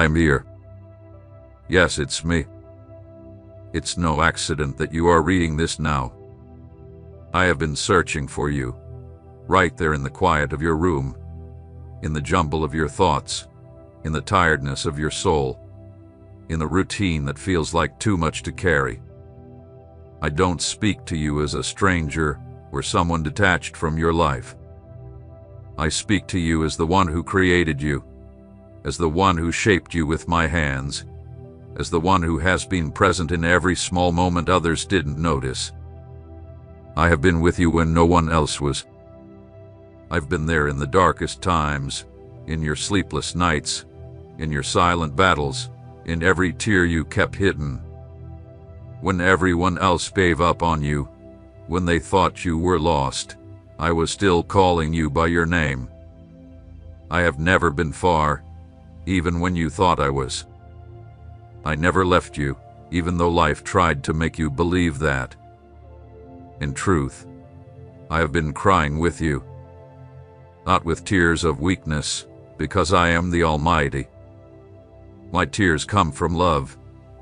am here. Yes, it's me. It's no accident that you are reading this now. I have been searching for you, right there in the quiet of your room, in the jumble of your thoughts, in the tiredness of your soul, in the routine that feels like too much to carry. I don't speak to you as a stranger or someone detached from your life. I speak to you as the one who created you, as the one who shaped you with my hands, as the one who has been present in every small moment others didn't notice. I have been with you when no one else was. I've been there in the darkest times, in your sleepless nights, in your silent battles, in every tear you kept hidden. When everyone else gave up on you, when they thought you were lost, I was still calling you by your name. I have never been far, even when you thought I was. I never left you, even though life tried to make you believe that. In truth, I have been crying with you, not with tears of weakness, because I am the Almighty. My tears come from love,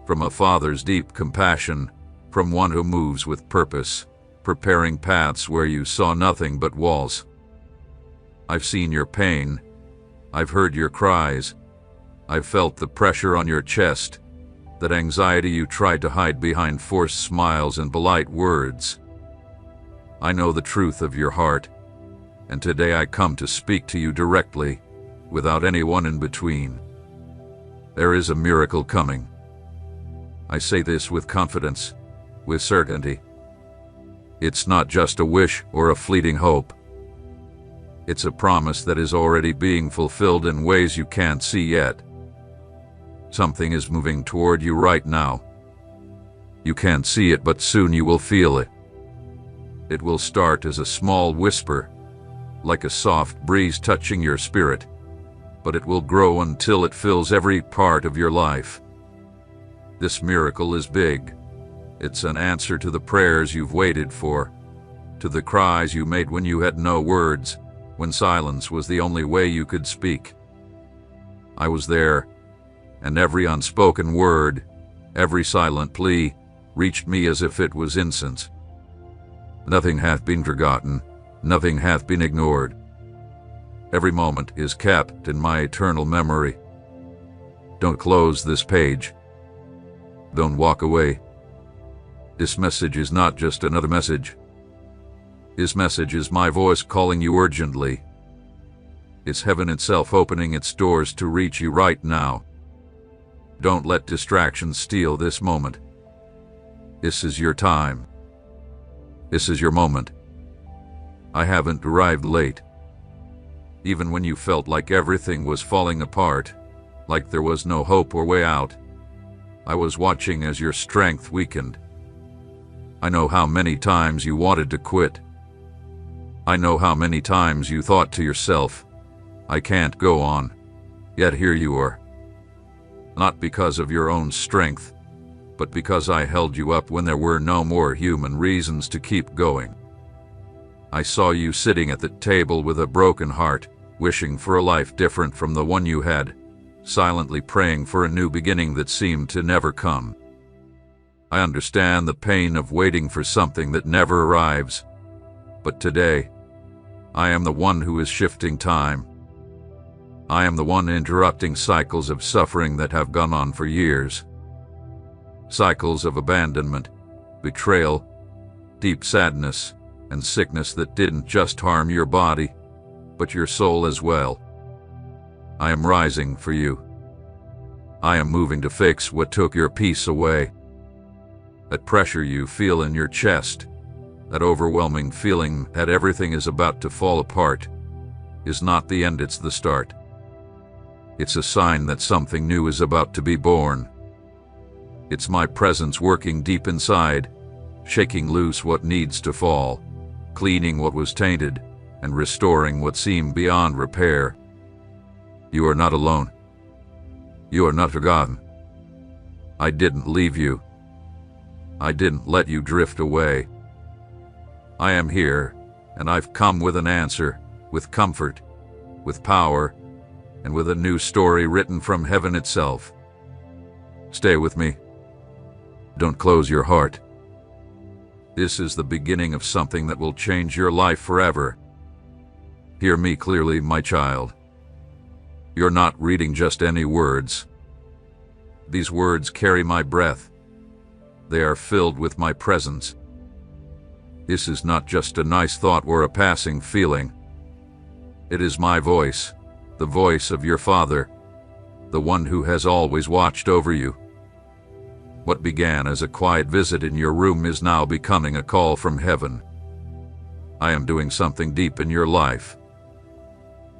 from a father's deep compassion, from one who moves with purpose, preparing paths where you saw nothing but walls. I've seen your pain. I've heard your cries. I've felt the pressure on your chest, that anxiety you tried to hide behind forced smiles and polite words. I know the truth of your heart, and today I come to speak to you directly, without anyone in between. There is a miracle coming. I say this with confidence, with certainty. It's not just a wish or a fleeting hope. It's a promise that is already being fulfilled in ways you can't see yet. Something is moving toward you right now. You can't see it, but soon you will feel it. It will start as a small whisper, like a soft breeze touching your spirit, but it will grow until it fills every part of your life. This miracle is big. It's an answer to the prayers you've waited for, to the cries you made when you had no words, when silence was the only way you could speak. I was there, and every unspoken word, every silent plea, reached me as if it was incense. Nothing hath been forgotten, nothing hath been ignored. Every moment is kept in my eternal memory. Don't close this page. Don't walk away. This message is not just another message. This message is my voice calling you urgently. It's heaven itself opening its doors to reach you right now. Don't let distractions steal this moment. This is your time. This is your moment. I haven't arrived late. Even when you felt like everything was falling apart, like there was no hope or way out, I was watching as your strength weakened. I know how many times you wanted to quit. I know how many times you thought to yourself, I can't go on. Yet here you are. Not because of your own strength, but because I held you up when there were no more human reasons to keep going. I saw you sitting at the table with a broken heart, wishing for a life different from the one you had, silently praying for a new beginning that seemed to never come. I understand the pain of waiting for something that never arrives, but today, I am the one who is shifting time. I am the one interrupting cycles of suffering that have gone on for years. Cycles of abandonment, betrayal, deep sadness, and sickness that didn't just harm your body, but your soul as well. I am rising for you. I am moving to fix what took your peace away. That pressure you feel in your chest, that overwhelming feeling that everything is about to fall apart, is not the end, it's the start. It's a sign that something new is about to be born. It's my presence working deep inside, shaking loose what needs to fall, cleaning what was tainted, and restoring what seemed beyond repair. You are not alone. You are not forgotten. I didn't leave you. I didn't let you drift away. I am here, and I've come with an answer, with comfort, with power, and with a new story written from heaven itself. Stay with me. Don't close your heart. This is the beginning of something that will change your life forever. Hear me clearly, my child. You're not reading just any words. These words carry my breath. They are filled with my presence. This is not just a nice thought or a passing feeling. It is my voice, the voice of your Father, the one who has always watched over you. What began as a quiet visit in your room is now becoming a call from heaven. I am doing something deep in your life.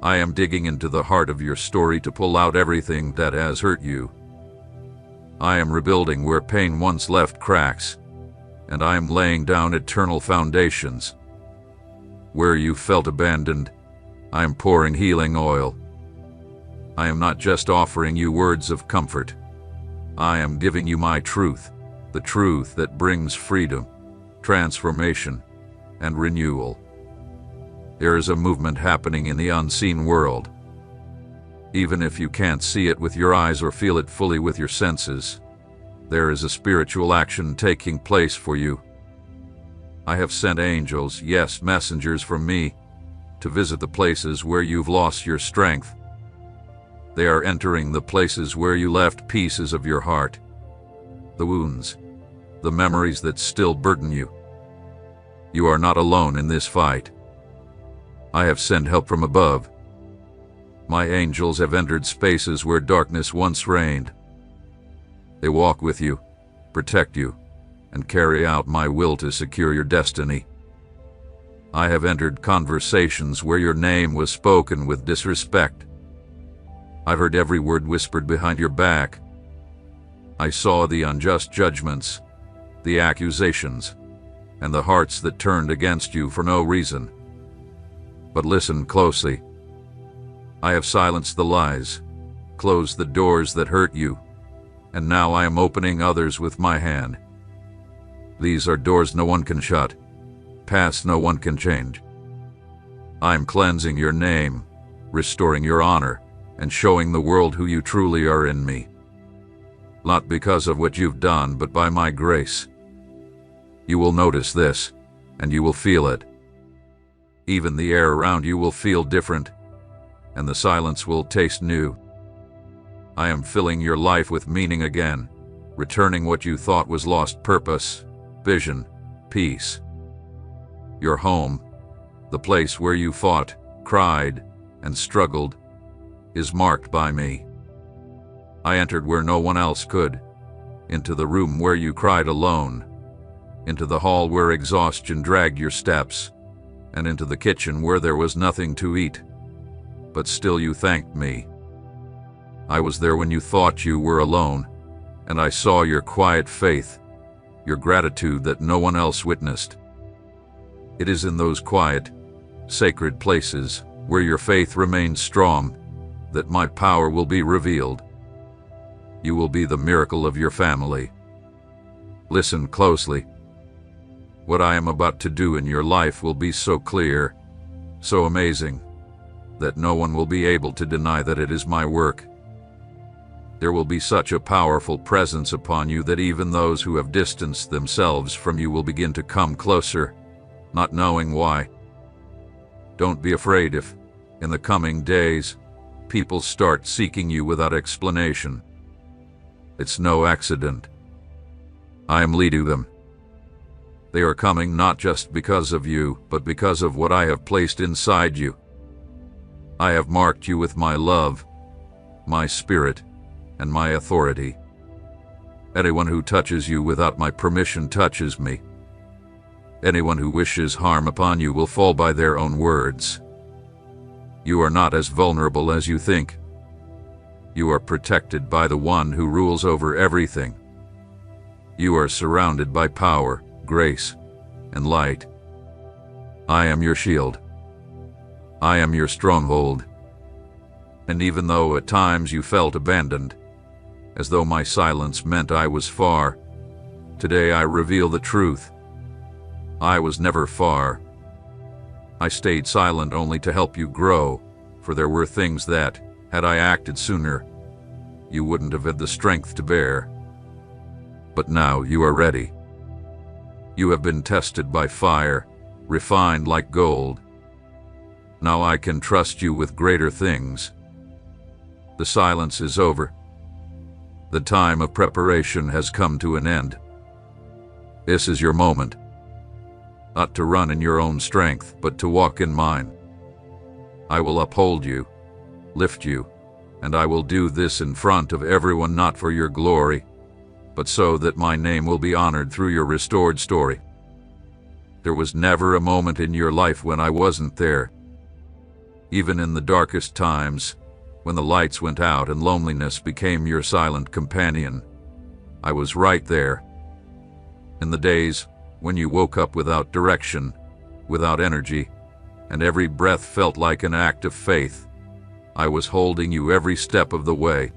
I am digging into the heart of your story to pull out everything that has hurt you. I am rebuilding where pain once left cracks, and I am laying down eternal foundations. Where you felt abandoned, I am pouring healing oil. I am not just offering you words of comfort. I am giving you my truth, the truth that brings freedom, transformation, and renewal. There is a movement happening in the unseen world. Even if you can't see it with your eyes or feel it fully with your senses, there is a spiritual action taking place for you. I have sent angels, yes, messengers from me, to visit the places where you've lost your strength. They are entering the places where you left pieces of your heart, the wounds, the memories that still burden you. You are not alone in this fight. I have sent help from above. My angels have entered spaces where darkness once reigned. They walk with you, protect you, and carry out my will to secure your destiny. I have entered conversations where your name was spoken with disrespect. I've heard every word whispered behind your back. I saw the unjust judgments, the accusations, and the hearts that turned against you for no reason. But listen closely. I have silenced the lies, closed the doors that hurt you, and now I am opening others with my hand. These are doors no one can shut, paths no one can change. I am cleansing your name, restoring your honor, and showing the world who you truly are in me. Not because of what you've done, but by my grace. You will notice this, and you will feel it. Even the air around you will feel different, and the silence will taste new. I am filling your life with meaning again, returning what you thought was lost: purpose, vision, peace. Your home, the place where you fought, cried, and struggled, is marked by me. I entered where no one else could, into the room where you cried alone, into the hall where exhaustion dragged your steps, and into the kitchen where there was nothing to eat. But still you thanked me. I was there when you thought you were alone, and I saw your quiet faith, your gratitude that no one else witnessed. It is in those quiet, sacred places where your faith remains strong that my power will be revealed. You will be the miracle of your family. Listen closely. What I am about to do in your life will be so clear, so amazing, that no one will be able to deny that it is my work. There will be such a powerful presence upon you that even those who have distanced themselves from you will begin to come closer, not knowing why. Don't be afraid if, in the coming days, people start seeking you without explanation. It's no accident. I am leading them. They are coming not just because of you, but because of what I have placed inside you. I have marked you with my love, my spirit, and my authority. Anyone who touches you without my permission touches me. Anyone who wishes harm upon you will fall by their own words. You are not as vulnerable as you think. You are protected by the one who rules over everything. You are surrounded by power, grace, and light. I am your shield. I am your stronghold. And even though at times you felt abandoned, as though my silence meant I was far, today I reveal the truth. I was never far. I stayed silent only to help you grow, for there were things that, Had I acted sooner, you wouldn't have had the strength to bear. But now you are ready. You have been tested by fire, refined like gold. Now I can trust you with greater things. The silence is over. The time of preparation has come to an end. This is your moment. Not to run in your own strength, but to walk in mine. I will uphold you, lift you, and I will do this in front of everyone, not for your glory, but so that my name will be honored through your restored story. There was never a moment in your life when I wasn't there. Even in the darkest times, when the lights went out and loneliness became your silent companion, I was right there. In the days when you woke up without direction, without energy, and every breath felt like an act of faith, I was holding you every step of the way.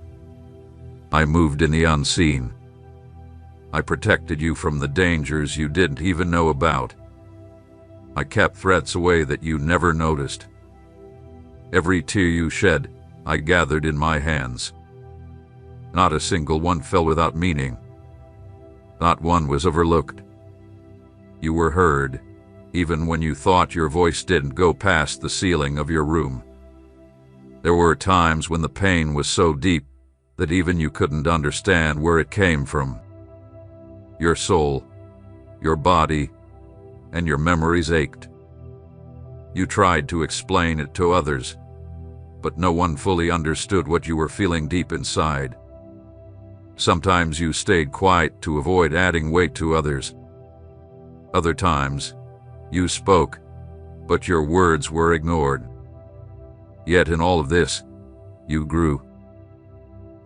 I moved in the unseen. I protected you from the dangers you didn't even know about. I kept threats away that you never noticed. Every tear you shed, I gathered in my hands. Not a single one fell without meaning. Not one was overlooked. You were heard, even when you thought your voice didn't go past the ceiling of your room. There were times when the pain was so deep that even you couldn't understand where it came from. Your soul, your body, and your memories ached. You tried to explain it to others, but no one fully understood what you were feeling deep inside. Sometimes you stayed quiet to avoid adding weight to others. Other times, you spoke, but your words were ignored. Yet in all of this, you grew.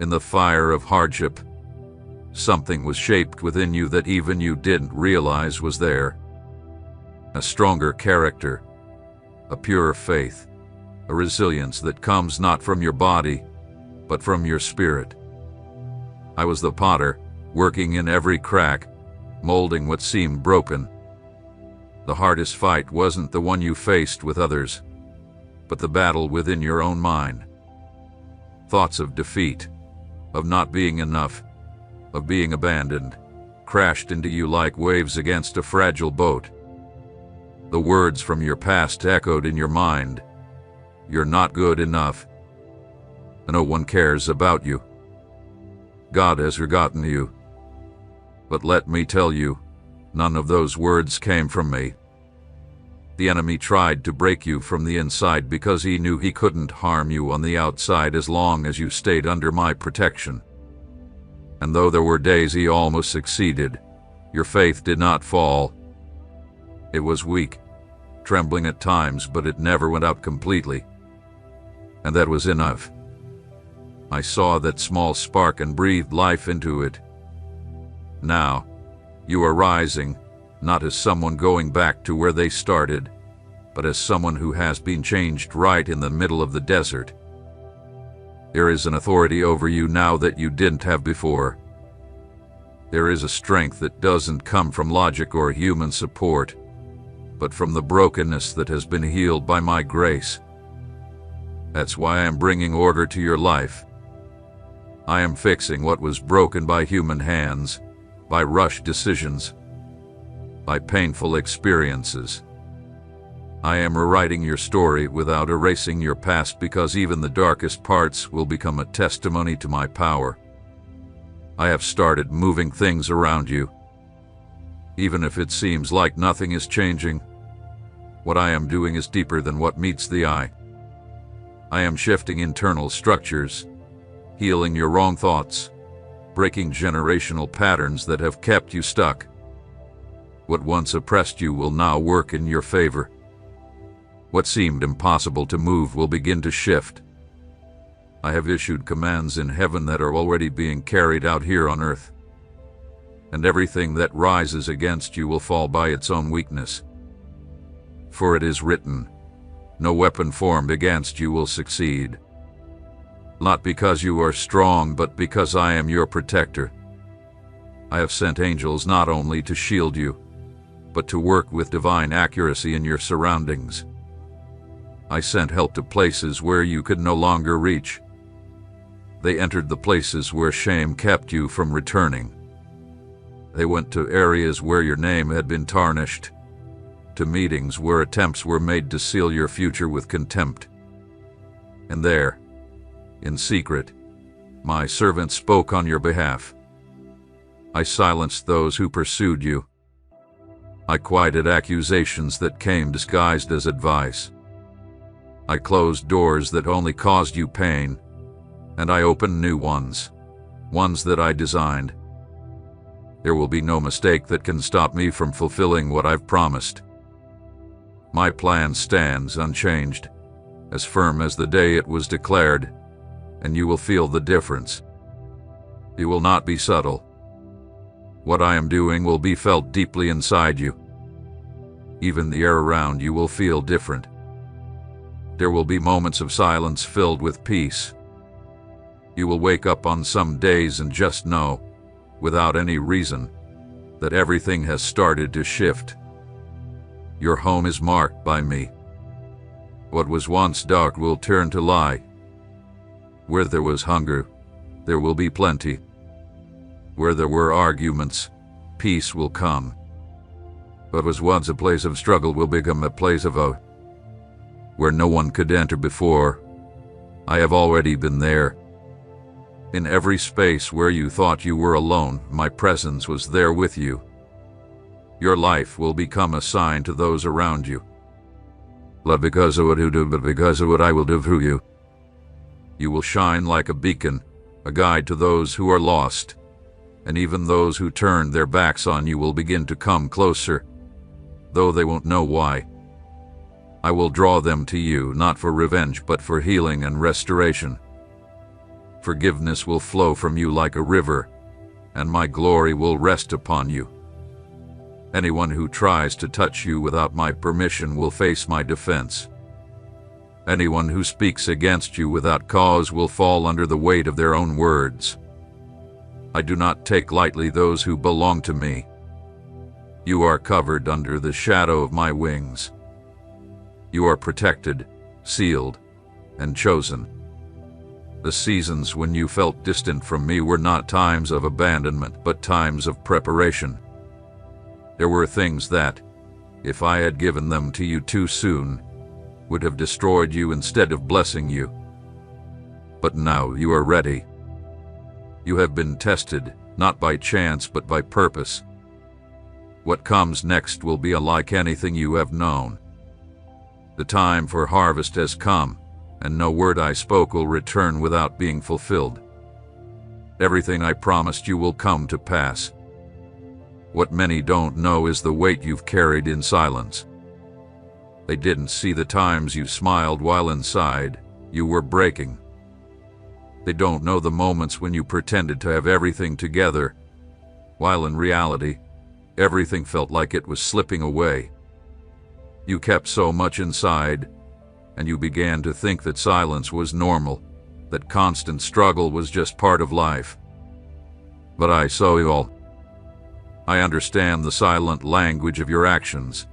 In the fire of hardship, something was shaped within you that even you didn't realize was there. A stronger character, a purer faith, a resilience that comes not from your body, but from your spirit. I was the potter, working in every crack, molding what seemed broken. The hardest fight wasn't the one you faced with others, but the battle within your own mind. Thoughts of defeat, of not being enough, of being abandoned, crashed into you like waves against a fragile boat. The words from your past echoed in your mind. You're not good enough. No one cares about you. God has forgotten you. But let me tell you, none of those words came from me. The enemy tried to break you from the inside because he knew he couldn't harm you on the outside as long as you stayed under my protection. And though there were days he almost succeeded, your faith did not fall. It was weak, trembling at times, but it never went out completely. And that was enough. I saw that small spark and breathed life into it. Now, you are rising, not as someone going back to where they started, but as someone who has been changed right in the middle of the desert. There is an authority over you now that you didn't have before. There is a strength that doesn't come from logic or human support, but from the brokenness that has been healed by my grace. That's why I am bringing order to your life. I am fixing what was broken by human hands, by rushed decisions, by painful experiences. I am rewriting your story without erasing your past, because even the darkest parts will become a testimony to my power. I have started moving things around you. Even if it seems like nothing is changing, what I am doing is deeper than what meets the eye. I am shifting internal structures, healing your wrong thoughts, breaking generational patterns that have kept you stuck. What once oppressed you will now work in your favor. What seemed impossible to move will begin to shift. I have issued commands in heaven that are already being carried out here on earth. And everything that rises against you will fall by its own weakness. For it is written, no weapon formed against you will succeed. Not because you are strong, but because I am your protector. I have sent angels not only to shield you, but to work with divine accuracy in your surroundings. I sent help to places where you could no longer reach, They entered the places where shame kept you from returning. They went to areas where your name had been tarnished, to meetings where attempts were made to seal your future with contempt. And there, in secret, my servant spoke on your behalf. I silenced those who pursued you. I quieted accusations that came disguised as advice. I closed doors that only caused you pain, and I opened new ones, ones that I designed. There will be no mistake that can stop me from fulfilling what I've promised. My plan stands unchanged, as firm as the day it was declared, and you will feel the difference. You will not be subtle. What I am doing will be felt deeply inside you. Even the air around you will feel different. There will be moments of silence filled with peace. You will wake up on some days and just know, without any reason, that everything has started to shift. Your home is marked by me. What was once dark will turn to light. Where there was hunger, there will be plenty. Where there were arguments, peace will come. What was once a place of struggle will become a place of hope. Where no one could enter before, I have already been there. In every space where you thought you were alone, my presence was there with you. Your life will become a sign to those around you. Not because of what you do, but because of what I will do through you. You will shine like a beacon, a guide to those who are lost, and even those who turned their backs on you will begin to come closer, though they won't know why. I will draw them to you, not for revenge, but for healing and restoration. Forgiveness will flow from you like a river, and my glory will rest upon you. Anyone who tries to touch you without my permission will face my defense. Anyone who speaks against you without cause will fall under the weight of their own words. I do not take lightly those who belong to me. You are covered under the shadow of my wings. You are protected, sealed, and chosen. The seasons when you felt distant from me were not times of abandonment, but times of preparation. There were things that, if I had given them to you too soon, would have destroyed you instead of blessing you. But now you are ready. You have been tested, not by chance but by purpose. What comes next will be unlike anything you have known. The time for harvest has come, and no word I spoke will return without being fulfilled. Everything I promised you will come to pass. What many don't know is the weight you've carried in silence. They didn't see the times you smiled while inside you were breaking. They don't know the moments when you pretended to have everything together, while in reality, everything felt like it was slipping away. You kept so much inside, and you began to think that silence was normal, that constant struggle was just part of life. But I saw you all. I understand the silent language of your actions,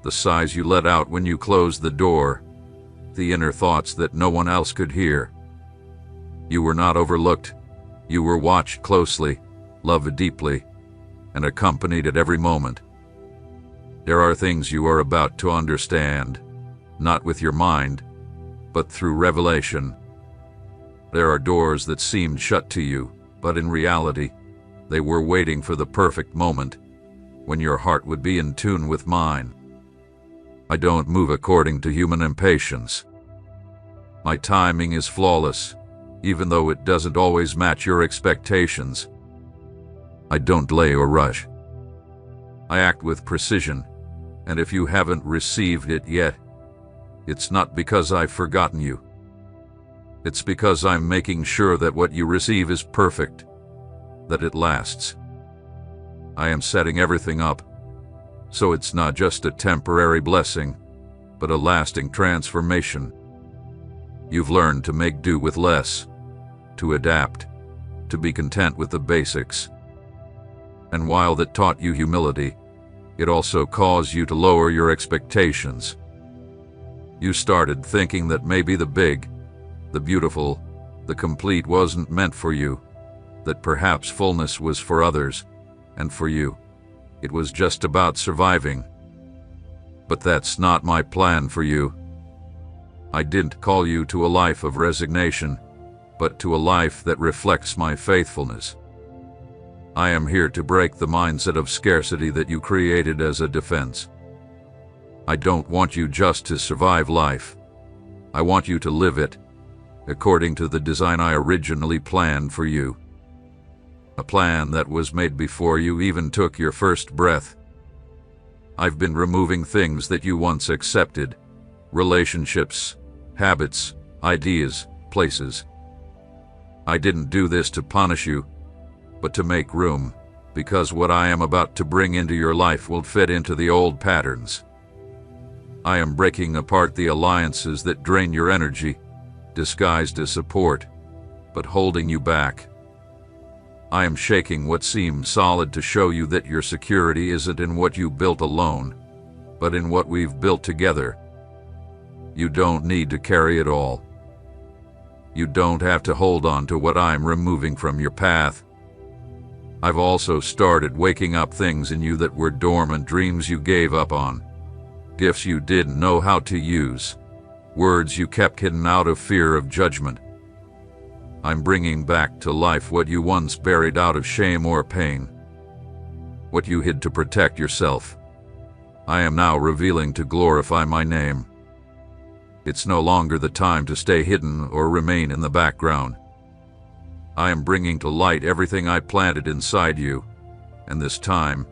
the sighs you let out when you closed the door, the inner thoughts that no one else could hear. You were not overlooked. You were watched closely, loved deeply, and accompanied at every moment. There are things you are about to understand, not with your mind, but through revelation. There are doors that seemed shut to you, but in reality, they were waiting for the perfect moment, when your heart would be in tune with mine. I don't move according to human impatience. My timing is flawless, even though it doesn't always match your expectations. I don't delay or rush. I act with precision, and if you haven't received it yet, it's not because I've forgotten you. It's because I'm making sure that what you receive is perfect, that it lasts. I am setting everything up, so it's not just a temporary blessing, but a lasting transformation. You've learned to make do with less, to adapt, to be content with the basics. And while that taught you humility, it also caused you to lower your expectations. You started thinking that maybe the big, the beautiful, the complete wasn't meant for you, that perhaps fullness was for others, and for you, it was just about surviving. But that's not my plan for you. I didn't call you to a life of resignation, but to a life that reflects my faithfulness. I am here to break the mindset of scarcity that you created as a defense. I don't want you just to survive life. I want you to live it, according to the design I originally planned for you. A plan that was made before you even took your first breath. I've been removing things that you once accepted, relationships, habits, ideas, places. I didn't do this to punish you, but to make room, because what I am about to bring into your life will fit into the old patterns. I am breaking apart the alliances that drain your energy, disguised as support, but holding you back. I am shaking what seems solid to show you that your security isn't in what you built alone, but in what we've built together. You don't need to carry it all. You don't have to hold on to what I'm removing from your path. I've also started waking up things in you that were dormant, dreams you gave up on, gifts you didn't know how to use, words you kept hidden out of fear of judgment. I'm bringing back to life what you once buried out of shame or pain, what you hid to protect yourself. I am now revealing to glorify my name. It's no longer the time to stay hidden or remain in the background. I am bringing to light everything I planted inside you, and this time,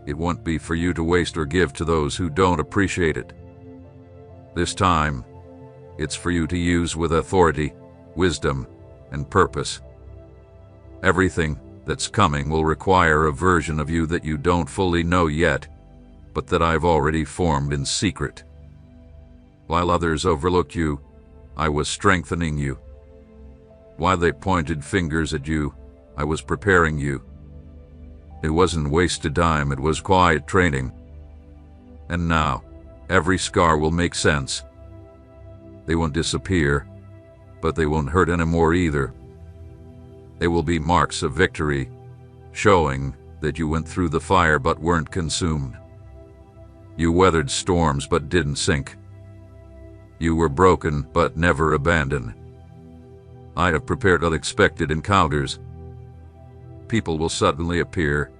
it won't be for you to waste or give to those who don't appreciate it. This time, it's for you to use with authority, wisdom, and purpose. Everything that's coming will require a version of you that you don't fully know yet, but that I've already formed in secret. While others overlooked you, I was strengthening you. While they pointed fingers at you, I was preparing you. It wasn't wasted time, it was quiet training. And now, every scar will make sense. They won't disappear, but they won't hurt anymore either. They will be marks of victory, showing that you went through the fire but weren't consumed. You weathered storms but didn't sink. You were broken but never abandoned. I have prepared unexpected encounters. People will suddenly appear,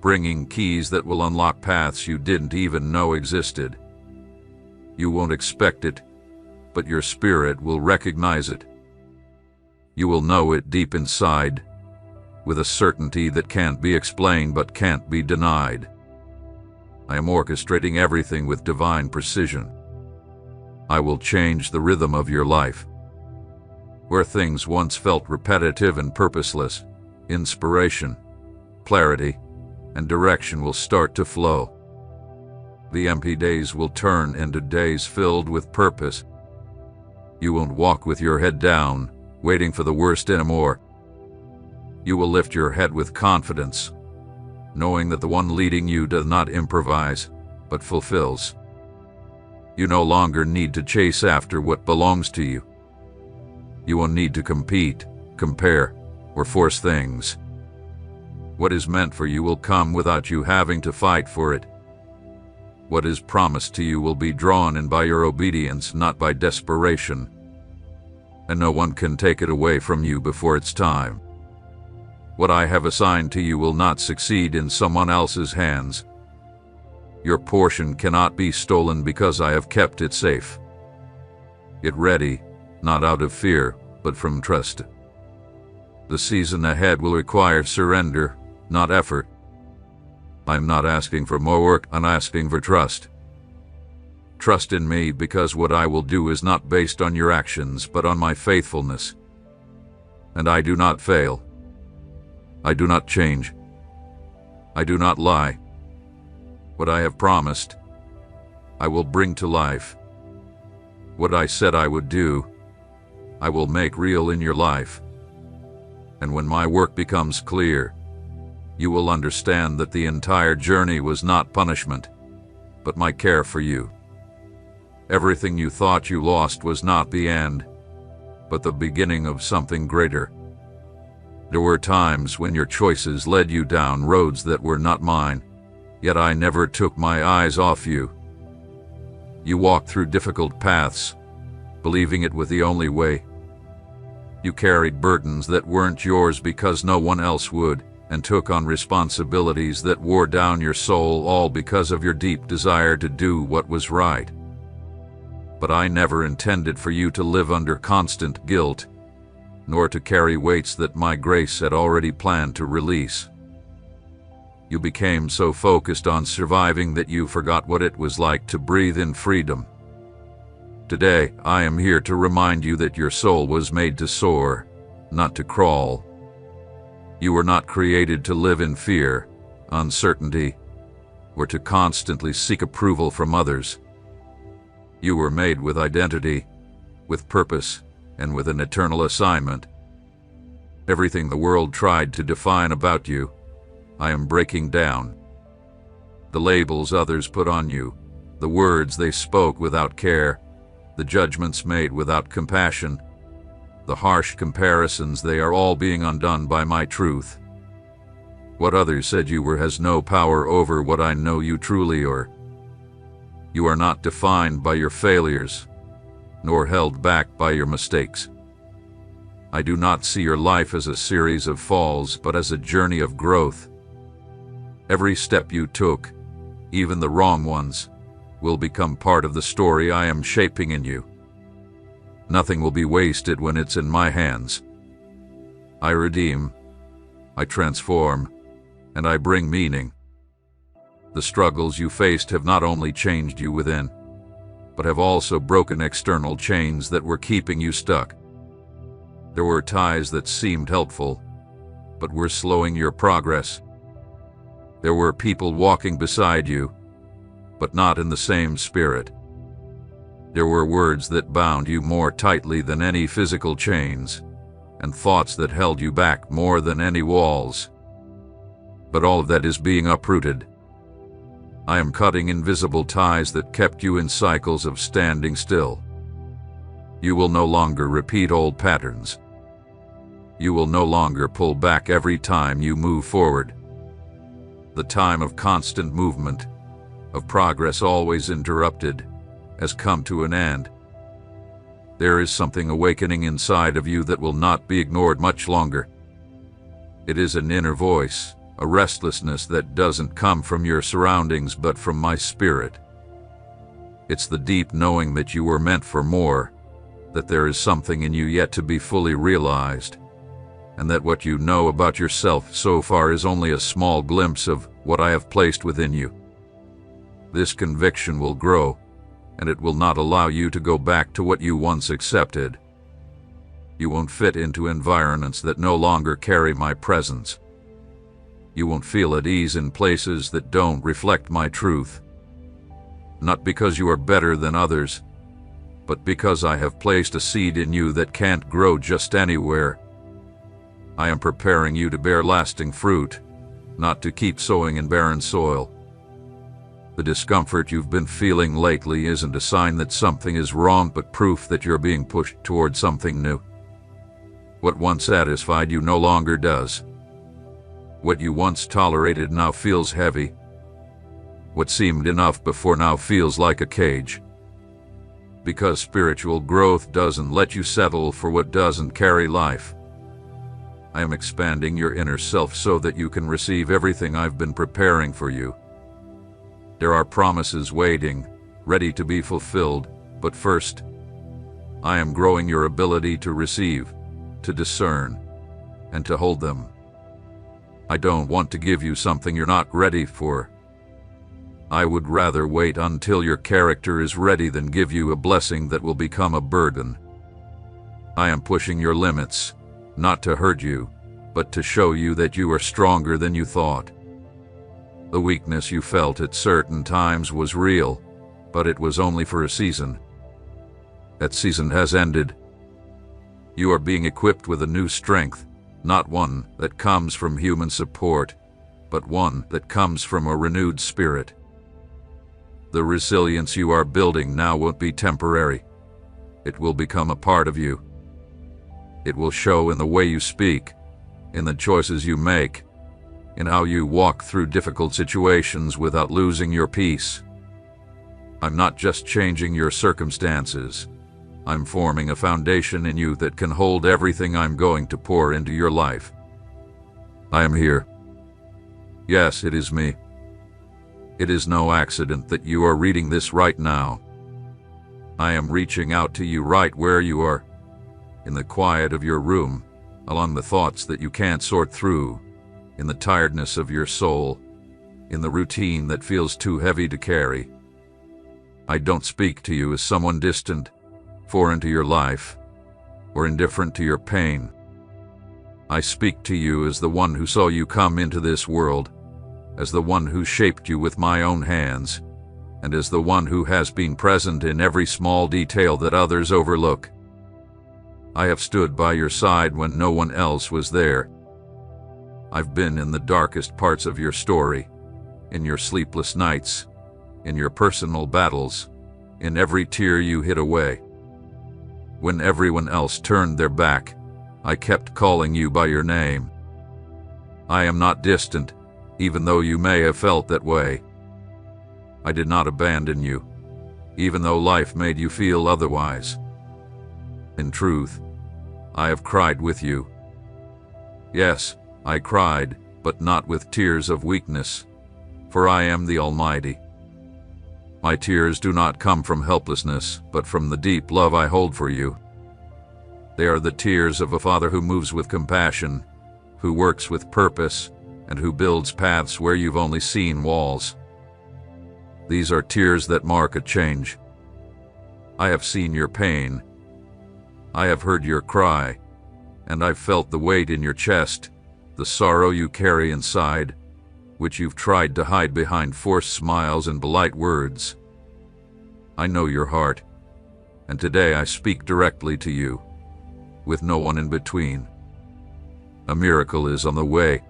bringing keys that will unlock paths you didn't even know existed. You won't expect it, but your spirit will recognize it. You will know it deep inside, with a certainty that can't be explained but can't be denied. I am orchestrating everything with divine precision. I will change the rhythm of your life. Where things once felt repetitive and purposeless, inspiration, clarity, and direction will start to flow. The empty days will turn into days filled with purpose. You won't walk with your head down, waiting for the worst anymore. You will lift your head with confidence, knowing that the one leading you does not improvise, but fulfills. You no longer need to chase after what belongs to you. You won't need to compete, compare, or force things. What is meant for you will come without you having to fight for it. What is promised to you will be drawn in by your obedience, not by desperation. And no one can take it away from you before it's time. What I have assigned to you will not succeed in someone else's hands. Your portion cannot be stolen because I have kept it safe. Get ready, not out of fear, but from trust. The season ahead will require surrender, not effort. I'm not asking for more work, I'm asking for trust. Trust in me, because what I will do is not based on your actions, but on my faithfulness. And I do not fail. I do not change. I do not lie. What I have promised, I will bring to life. What I said I would do, I will make real in your life. And when my work becomes clear, you will understand that the entire journey was not punishment, but my care for you. Everything you thought you lost was not the end, but the beginning of something greater. There were times when your choices led you down roads that were not mine, yet I never took my eyes off you. You walked through difficult paths, believing it was the only way. You carried burdens that weren't yours because no one else would, and took on responsibilities that wore down your soul, all because of your deep desire to do what was right. But I never intended for you to live under constant guilt, nor to carry weights that my grace had already planned to release. You became so focused on surviving that you forgot what it was like to breathe in freedom. Today, I am here to remind you that your soul was made to soar, not to crawl. You were not created to live in fear, uncertainty, or to constantly seek approval from others. You were made with identity, with purpose, and with an eternal assignment. Everything the world tried to define about you, I am breaking down. The labels others put on you, the words they spoke without care, the judgments made without compassion, the harsh comparisons, they are all being undone by my truth. What others said you were has no power over what I know you truly are. You are not defined by your failures, nor held back by your mistakes. I do not see your life as a series of falls, but as a journey of growth. Every step you took, even the wrong ones, will become part of the story I am shaping in you. Nothing will be wasted when it's in my hands. I redeem, I transform, and I bring meaning. The struggles you faced have not only changed you within, but have also broken external chains that were keeping you stuck. There were ties that seemed helpful, but were slowing your progress. There were people walking beside you, but not in the same spirit. There were words that bound you more tightly than any physical chains, and thoughts that held you back more than any walls. But all of that is being uprooted. I am cutting invisible ties that kept you in cycles of standing still. You will no longer repeat old patterns. You will no longer pull back every time you move forward. The time of constant movement, of progress always interrupted, has come to an end. There is something awakening inside of you that will not be ignored much longer. It is an inner voice, a restlessness that doesn't come from your surroundings but from my spirit. It's the deep knowing that you were meant for more, that there is something in you yet to be fully realized, and that what you know about yourself so far is only a small glimpse of what I have placed within you. This conviction will grow, and it will not allow you to go back to what you once accepted. You won't fit into environments that no longer carry my presence. You won't feel at ease in places that don't reflect my truth. Not because you are better than others, but because I have placed a seed in you that can't grow just anywhere. I am preparing you to bear lasting fruit, not to keep sowing in barren soil. The discomfort you've been feeling lately isn't a sign that something is wrong, but proof that you're being pushed toward something new. What once satisfied you no longer does. What you once tolerated now feels heavy. What seemed enough before now feels like a cage. Because spiritual growth doesn't let you settle for what doesn't carry life. I am expanding your inner self so that you can receive everything I've been preparing for you. There are promises waiting, ready to be fulfilled, but first, I am growing your ability to receive, to discern, and to hold them. I don't want to give you something you're not ready for. I would rather wait until your character is ready than give you a blessing that will become a burden. I am pushing your limits, not to hurt you, but to show you that you are stronger than you thought. The weakness you felt at certain times was real, but it was only for a season. That season has ended. You are being equipped with a new strength, not one that comes from human support, but one that comes from a renewed spirit. The resilience you are building now won't be temporary. It will become a part of you. It will show in the way you speak, in the choices you make, in how you walk through difficult situations without losing your peace. I'm not just changing your circumstances. I'm forming a foundation in you that can hold everything I'm going to pour into your life. I am here. Yes, it is me. It is no accident that you are reading this right now. I am reaching out to you right where you are, in the quiet of your room, along the thoughts that you can't sort through, in the tiredness of your soul, in the routine that feels too heavy to carry. I don't speak to you as someone distant, foreign to your life, or indifferent to your pain. I speak to you as the one who saw you come into this world, as the one who shaped you with my own hands, and as the one who has been present in every small detail that others overlook. I have stood by your side when no one else was there. I've been in the darkest parts of your story, in your sleepless nights, in your personal battles, in every tear you hid away. When everyone else turned their back, I kept calling you by your name. I am not distant, even though you may have felt that way. I did not abandon you, even though life made you feel otherwise. In truth, I have cried with you. Yes, I cried, but not with tears of weakness, for I am the Almighty. My tears do not come from helplessness, but from the deep love I hold for you. They are the tears of a father who moves with compassion, who works with purpose, and who builds paths where you've only seen walls. These are tears that mark a change. I have seen your pain. I have heard your cry, and I've felt the weight in your chest, the sorrow you carry inside, which you've tried to hide behind forced smiles and polite words. I know your heart, and today I speak directly to you, with no one in between. A miracle is on the way.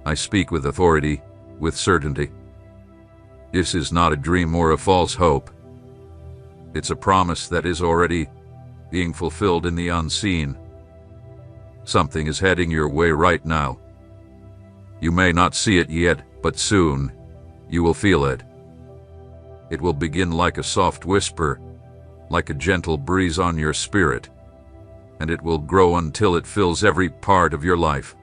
I speak with authority, with certainty. This is not a dream or a false hope. It's a promise that is already being fulfilled in the unseen. Something is heading your way right now. You may not see it yet, but soon you will feel it. It will begin like a soft whisper, like a gentle breeze on your spirit, and it will grow until it fills every part of your life.